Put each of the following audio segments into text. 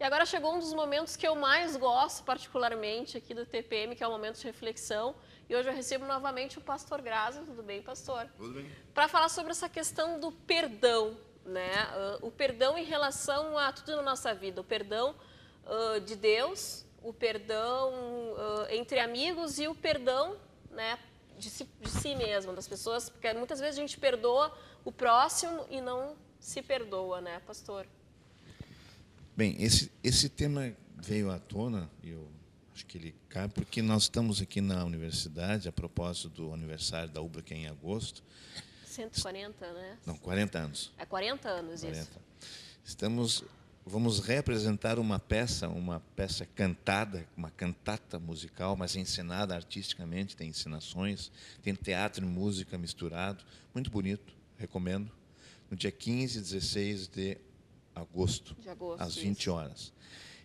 E agora chegou um dos momentos que eu mais gosto, particularmente aqui do TPM, que é o momento de reflexão. E hoje eu recebo novamente o pastor Graça. Tudo bem, pastor? Tudo bem. Para falar sobre essa questão do perdão, né? O perdão em relação a tudo na nossa vida. O perdão de Deus, o perdão entre amigos e o perdão, né, de si mesmo, das pessoas. Porque muitas vezes a gente perdoa o próximo e não se perdoa, né, pastor? Bem, esse tema veio à tona, e eu acho que ele cabe, porque nós estamos aqui na universidade, a propósito do aniversário da UBRA, que é em agosto. 140, né? Não, 40 anos. É 40 anos 40. Isso. Vamos representar uma peça cantada, uma cantata musical, mas encenada artisticamente, tem encenações, tem teatro e música misturado, muito bonito, recomendo, no dia 15 e 16 de agosto, às 20 horas.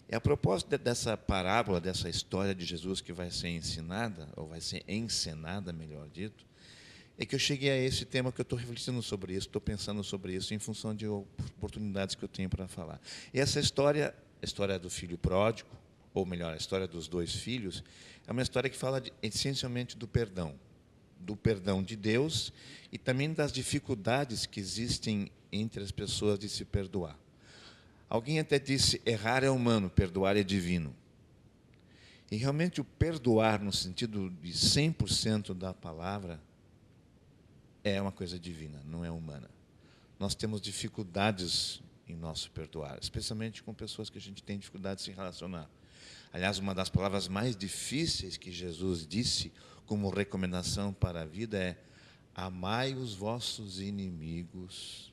E a propósito dessa parábola, dessa história de Jesus que vai ser ensinada, ou vai ser encenada, melhor dito, é que eu cheguei a esse tema, que eu estou refletindo sobre isso, estou pensando sobre isso em função de oportunidades que eu tenho para falar. E essa história, a história do filho pródigo, ou melhor, a história dos dois filhos, é uma história que fala essencialmente do perdão de Deus e também das dificuldades que existem entre as pessoas de se perdoar. Alguém até disse, errar é humano, perdoar é divino. E realmente o perdoar, no sentido de 100% da palavra, é uma coisa divina, não é humana. Nós temos dificuldades em nosso perdoar, especialmente com pessoas que a gente tem dificuldade de se relacionar. Aliás, uma das palavras mais difíceis que Jesus disse como recomendação para a vida é: amai os vossos inimigos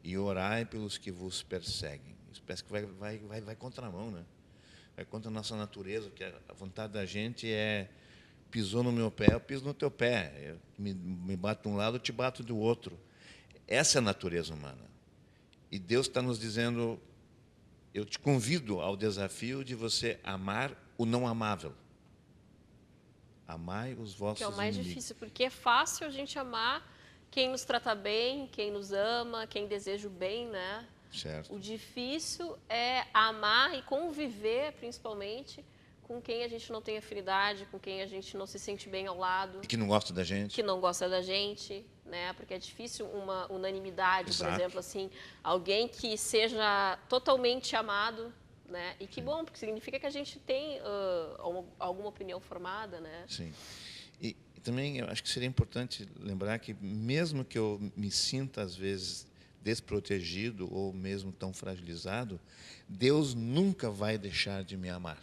e orai pelos que vos perseguem. Isso parece que vai contramão, né? Vai contra a nossa natureza, porque a vontade da gente é: pisou no meu pé, eu piso no teu pé. Eu me bato de um lado, eu te bato do outro. Essa é a natureza humana. E Deus está nos dizendo: eu te convido ao desafio de você amar o não amável. Amai os vossos inimigos. Que é o mais difícil, porque é fácil a gente amar quem nos trata bem, quem nos ama, quem deseja o bem, né? Certo. O difícil é amar e conviver, principalmente, com quem a gente não tem afinidade, com quem a gente não se sente bem ao lado. E que não gosta da gente. Que não gosta da gente, né? Porque é difícil uma unanimidade, Exato. por exemplo, assim, alguém que seja totalmente amado, né? E que bom, porque significa que a gente tem alguma opinião formada, né? Sim. E também eu acho que seria importante lembrar que, mesmo que eu me sinta, às vezes, desprotegido ou mesmo tão fragilizado, Deus nunca vai deixar de me amar.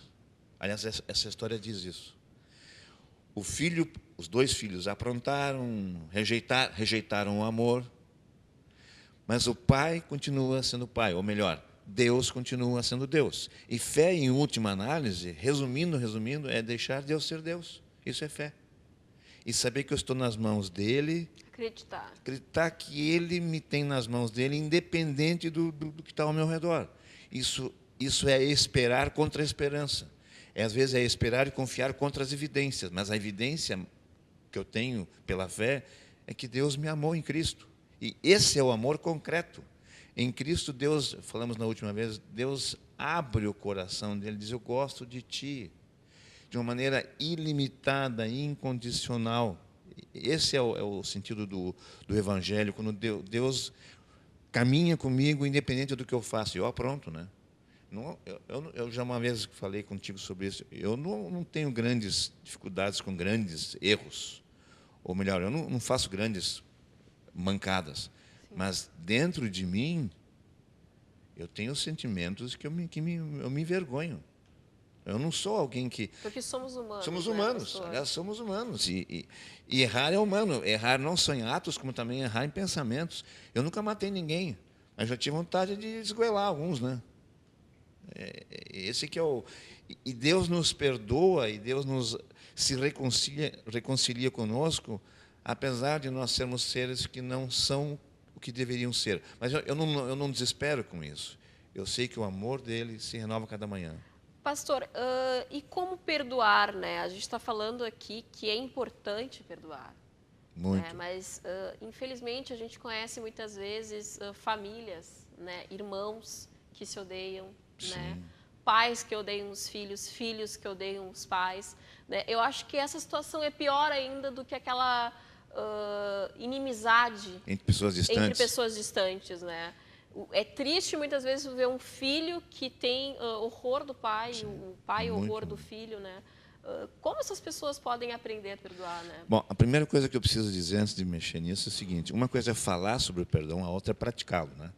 Aliás, essa história diz isso. Os dois filhos aprontaram, rejeitaram o amor, mas o pai continua sendo pai, ou melhor, Deus continua sendo Deus. E fé, em última análise, resumindo, é deixar Deus ser Deus. Isso é fé. E saber que eu estou nas mãos dele. Acreditar que ele me tem nas mãos dele, independente do que está ao meu redor. Isso é esperar contra a esperança. Às vezes é esperar e confiar contra as evidências, mas a evidência que eu tenho pela fé é que Deus me amou em Cristo. E esse é o amor concreto. Em Cristo, Deus, falamos na última vez, Deus abre o coração dele, diz: eu gosto de ti, de uma maneira ilimitada, incondicional. Esse é o sentido do Evangelho, quando Deus caminha comigo, independente do que eu faço. Eu apronto, né? Eu já uma vez falei contigo sobre isso. Eu não tenho grandes dificuldades com grandes erros. Ou melhor, eu não faço grandes mancadas. Sim. Mas dentro de mim, eu tenho sentimentos que eu me envergonho. Eu não sou alguém que... Porque somos humanos. Somos humanos, né, aliás, somos humanos. E errar é humano. Errar não só em atos, como também errar em pensamentos. Eu nunca matei ninguém, mas já tive vontade de esgoelar alguns, né? Esse que é o... E Deus nos perdoa, e Deus se reconcilia conosco, apesar de nós sermos seres que não são o que deveriam ser. Mas eu não desespero com isso. Eu sei que o amor dele se renova cada manhã. Pastor, e como perdoar, né? A gente está falando aqui que é importante perdoar. Muito. Né? Mas, infelizmente, a gente conhece muitas vezes famílias, né? Irmãos que se odeiam, né? Pais que odeiam os filhos, filhos que odeiam os pais, né? Eu acho que essa situação é pior ainda do que aquela inimizade entre pessoas distantes, né? É triste muitas vezes ver um filho que tem horror do pai, o pai horror do filho, né? Como essas pessoas podem aprender a perdoar, né? Bom, a primeira coisa que eu preciso dizer antes de mexer nisso é o seguinte: uma coisa é falar sobre o perdão, a outra é praticá-lo, né?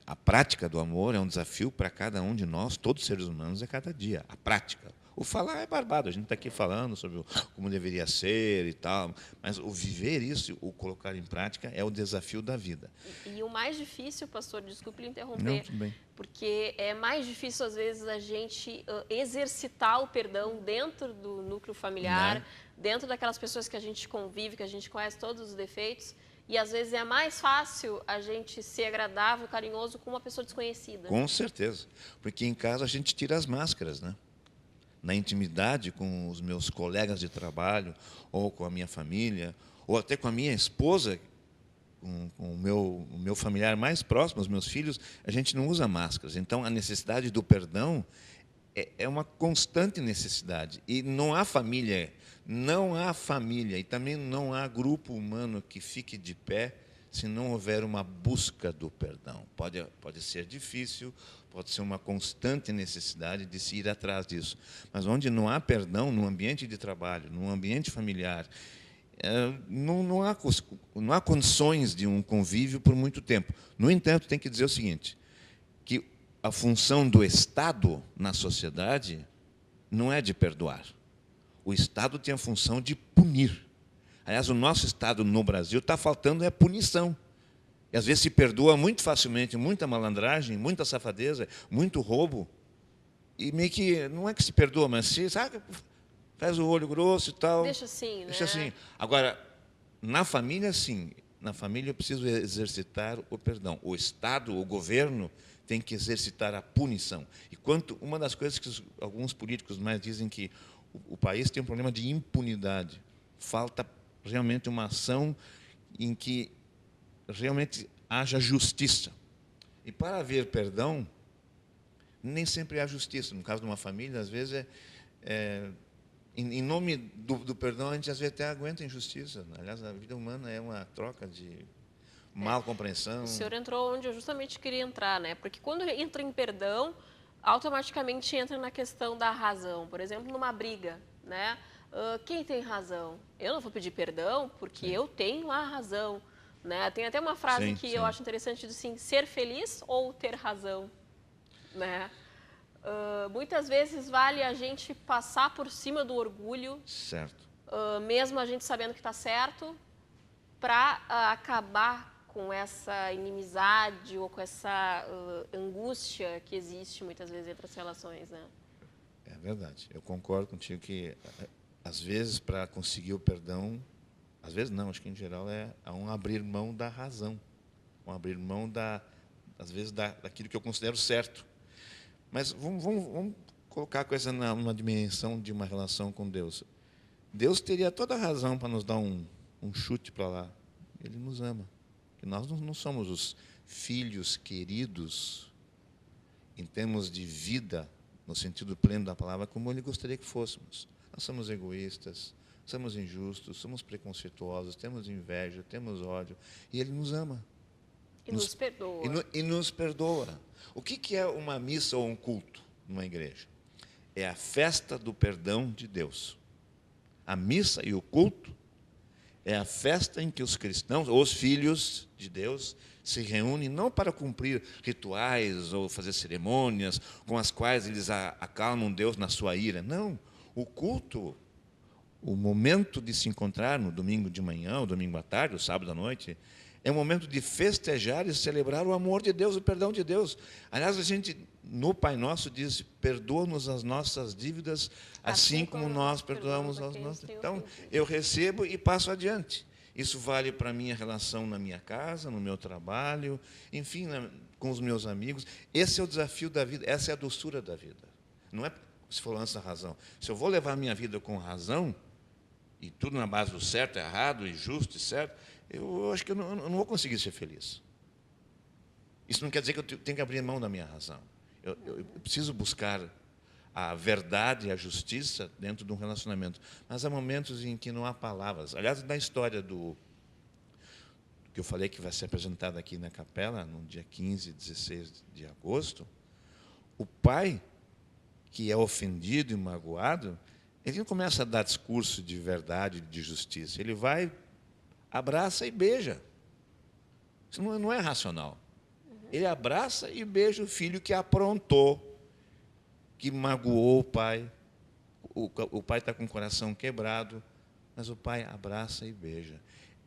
A prática do amor é um desafio para cada um de nós, todos os seres humanos, a cada dia. A prática. O falar é barbado, a gente está aqui falando sobre como deveria ser e tal, mas o viver isso, o colocar em prática, é o desafio da vida. E o mais difícil, pastor, desculpe lhe interromper, não, tudo bem. Porque é mais difícil, às vezes, a gente exercitar o perdão dentro do núcleo familiar, né? Dentro daquelas pessoas que a gente convive, que a gente conhece todos os defeitos, e às vezes é mais fácil a gente ser agradável, carinhoso com uma pessoa desconhecida. Com certeza, porque em casa a gente tira as máscaras, né? Na intimidade com os meus colegas de trabalho, ou com a minha família, ou até com a minha esposa, com o meu familiar mais próximo, os meus filhos, a gente não usa máscaras. Então, a necessidade do perdão é uma constante necessidade. E não há família, e também não há grupo humano que fique de pé se não houver uma busca do perdão. Pode ser difícil, pode ser uma constante necessidade de se ir atrás disso. Mas onde não há perdão, no ambiente de trabalho, no ambiente familiar, não há condições de um convívio por muito tempo. No entanto, tem que dizer o seguinte, que a função do Estado na sociedade não é de perdoar. O Estado tem a função de punir. Aliás, o nosso Estado no Brasil está faltando punição. E às vezes se perdoa muito facilmente, muita malandragem, muita safadeza, muito roubo. E meio que, não é que se perdoa, mas se, sabe, faz o olho grosso e tal. Deixa assim, né? Deixa assim. Agora, na família, sim. Na família eu preciso exercitar o perdão. O Estado, o governo, tem que exercitar a punição. E uma das coisas que alguns políticos mais dizem que o país tem um problema de impunidade. Falta realmente uma ação em que realmente haja justiça. E para haver perdão, nem sempre há justiça. No caso de uma família, às vezes, em nome do perdão, a gente às vezes até aguenta a injustiça. Aliás, a vida humana é uma troca de mal compreensão. O senhor entrou onde eu justamente queria entrar, né? Porque quando entra em perdão, automaticamente entra na questão da razão. Por exemplo, numa briga, né? Quem tem razão? Eu não vou pedir perdão porque eu tenho a razão, né? Tem até uma frase que eu acho interessante, diz assim, ser feliz ou ter razão, né? Muitas vezes vale a gente passar por cima do orgulho, certo. Mesmo a gente sabendo que está certo, para acabar com essa inimizade ou com essa angústia que existe muitas vezes entre as relações, né? É verdade. Eu concordo contigo que, às vezes, para conseguir o perdão, às vezes não, acho que em geral é um abrir mão da razão, um abrir mão, às vezes, daquilo que eu considero certo. Mas vamos colocar a coisa numa dimensão de uma relação com Deus. Deus teria toda a razão para nos dar um chute para lá. Ele nos ama. E nós não somos os filhos queridos, em termos de vida, no sentido pleno da palavra, como Ele gostaria que fôssemos. Nós somos egoístas, somos injustos, somos preconceituosos, temos inveja, temos ódio, e Ele nos ama. E nos perdoa. E nos perdoa. O que é uma missa ou um culto numa igreja? É a festa do perdão de Deus. A missa e o culto é a festa em que os cristãos, ou os filhos de Deus, se reúnem não para cumprir rituais ou fazer cerimônias com as quais eles acalmam Deus na sua ira. Não. O culto, o momento de se encontrar no domingo de manhã, ou domingo à tarde, ou sábado à noite, é um momento de festejar e celebrar o amor de Deus, o perdão de Deus. Aliás, a gente, no Pai Nosso, diz, perdoa-nos as nossas dívidas, assim como nós perdoamos aos nossos. Então, eu recebo e passo adiante. Isso vale para a minha relação na minha casa, no meu trabalho, enfim, com os meus amigos. Esse é o desafio da vida, essa é a doçura da vida. Não é, se for antes da razão. Se eu vou levar a minha vida com razão, e tudo na base do certo, errado, e justo e certo, eu acho que eu não vou conseguir ser feliz. Isso não quer dizer que eu tenho que abrir mão da minha razão. Eu preciso buscar a verdade e a justiça dentro de um relacionamento. Mas há momentos em que não há palavras. Aliás, na história do que eu falei que vai ser apresentado aqui na capela, no dia 15 e 16 de agosto, o pai, que é ofendido e magoado, ele não começa a dar discurso de verdade, de justiça. Ele vai, abraça e beija. Isso não é racional. Ele abraça e beija o filho que aprontou, que magoou o pai. O pai está com o coração quebrado, mas o pai abraça e beija.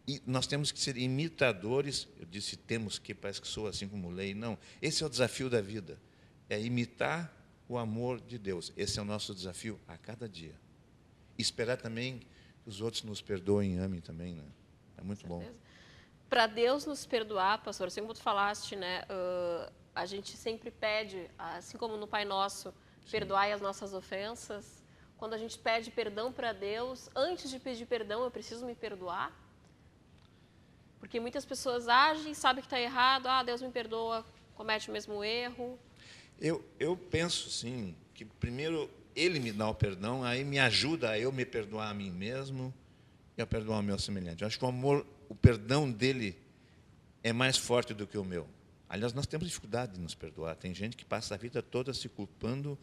E nós temos que ser imitadores. Eu disse temos que, parece que sou assim como lei. Não, esse é o desafio da vida. É imitar o amor de Deus. Esse é o nosso desafio a cada dia. E esperar também que os outros nos perdoem e amem também, né? É muito bom. Para Deus nos perdoar, pastor, assim como tu falaste, né? A gente sempre pede, assim como no Pai Nosso, perdoai as nossas ofensas. Quando a gente pede perdão para Deus, antes de pedir perdão, eu preciso me perdoar. Porque muitas pessoas agem, sabem que está errado, Deus me perdoa, comete o mesmo erro. Eu penso, sim, que primeiro Ele me dá o perdão, aí me ajuda a eu me perdoar a mim mesmo e a perdoar o meu semelhante. Eu acho que o perdão dele é mais forte do que o meu. Aliás, nós temos dificuldade de nos perdoar. Tem gente que passa a vida toda se culpando,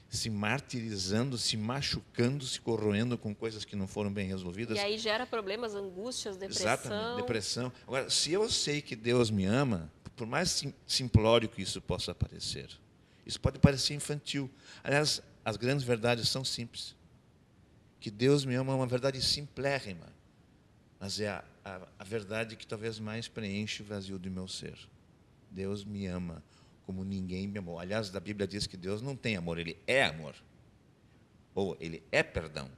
se martirizando, se machucando, se corroendo com coisas que não foram bem resolvidas. E aí gera problemas, angústias, depressão. Exatamente, depressão. Agora, se eu sei que Deus me ama, por mais simplório que isso possa parecer, isso pode parecer infantil. Aliás, as grandes verdades são simples. Que Deus me ama é uma verdade simplérrima, mas é a verdade que talvez mais preenche o vazio do meu ser. Deus me ama como ninguém me amou. Aliás, a Bíblia diz que Deus não tem amor, Ele é amor. Ou Ele é perdão.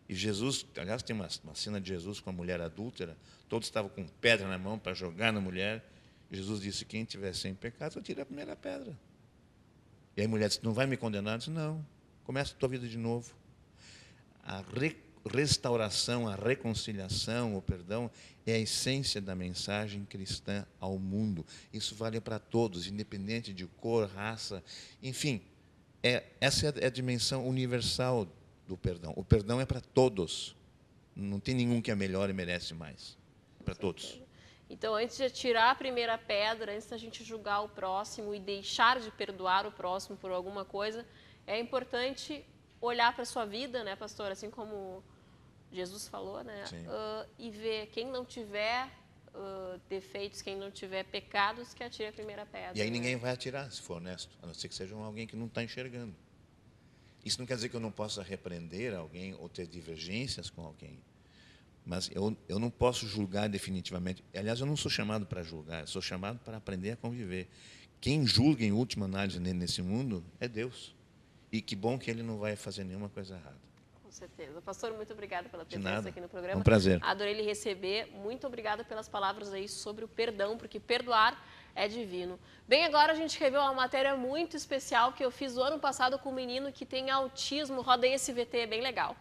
E Jesus, aliás, tem uma cena de Jesus com a mulher adúltera, todos estavam com pedra na mão para jogar na mulher. E Jesus disse, quem tiver sem pecado, tira a primeira pedra. E aí a mulher disse, não vai me condenar? Eu disse, não, começa a tua vida de novo. A restauração, a reconciliação, o perdão, é a essência da mensagem cristã ao mundo. Isso vale para todos, independente de cor, raça, enfim. Essa é a dimensão universal do perdão. O perdão é para todos. Não tem nenhum que é melhor e merece mais. É para todos. Então, antes de atirar a primeira pedra, antes da gente julgar o próximo e deixar de perdoar o próximo por alguma coisa, é importante olhar para a sua vida, né, pastor? Assim como Jesus falou, né? E ver quem não tiver defeitos, quem não tiver pecados, que atire a primeira pedra. E aí ninguém vai atirar, se for honesto, a não ser que seja alguém que não está enxergando. Isso não quer dizer que eu não possa repreender alguém ou ter divergências com alguém. Mas eu não posso julgar definitivamente. Aliás, eu não sou chamado para julgar, eu sou chamado para aprender a conviver. Quem julga, em última análise, nesse mundo, é Deus. E que bom que Ele não vai fazer nenhuma coisa errada. Com certeza. Pastor, muito obrigada pela presença aqui no programa. É um prazer. Adorei lhe receber. Muito obrigada pelas palavras aí sobre o perdão, porque perdoar é divino. Bem, agora a gente revê uma matéria muito especial que eu fiz o ano passado com um menino que tem autismo. Roda aí esse VT, é bem legal.